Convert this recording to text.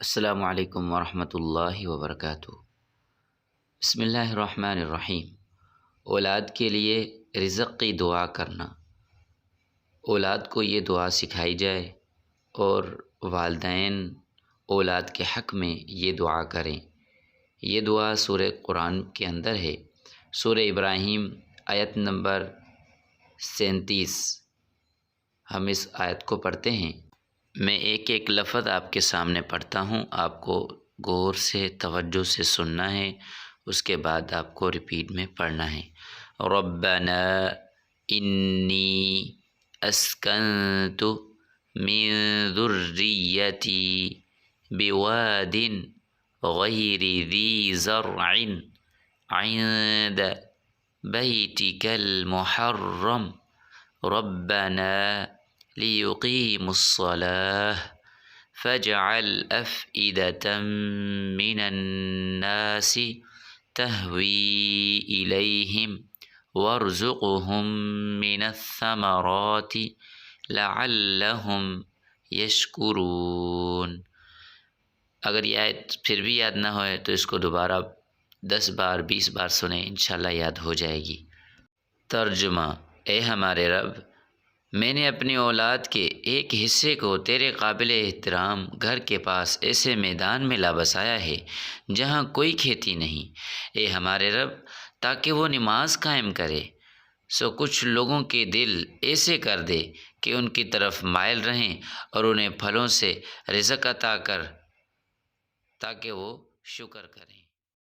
السلام علیکم ورحمۃ اللہ وبرکاتہ۔ بسم اللہ الرحمن الرحیم۔ اولاد کے لیے رزق کی دعا کرنا۔ اولاد کو یہ دعا سکھائی جائے اور والدین اولاد کے حق میں یہ دعا کریں۔ یہ دعا سورہ قرآن کے اندر ہے، سورہ ابراہیم آیت نمبر 37۔ ہم اس آیت کو پڑھتے ہیں۔ میں ایک ایک لفظ آپ کے سامنے پڑھتا ہوں، آپ کو غور سے توجہ سے سننا ہے، اس کے بعد آپ کو ریپیٹ میں پڑھنا ہے۔ ربنا انی اسکنت من ذریتی بواد غیر ذی زرع عند بیتک المحرم ربنا ليقيموا الصلاة فاجعل أفئدة من الناس تهوي إليهم وارزقهم من الثمرات لعلهم يشكرون۔ اگر یہ آیت پھر بھی یاد نہ ہوئے تو اس کو دوبارہ 10 بار 20 بار سنیں، انشاءاللہ یاد ہو جائے گی۔ ترجمہ: اے ہمارے رب، میں نے اپنی اولاد کے ایک حصے کو تیرے قابل احترام گھر کے پاس ایسے میدان میں لابسایا ہے جہاں کوئی کھیتی نہیں، اے ہمارے رب، تاکہ وہ نماز قائم کرے، سو کچھ لوگوں کے دل ایسے کر دے کہ ان کی طرف مائل رہیں اور انہیں پھلوں سے رزق عطا کر تاکہ وہ شکر کریں۔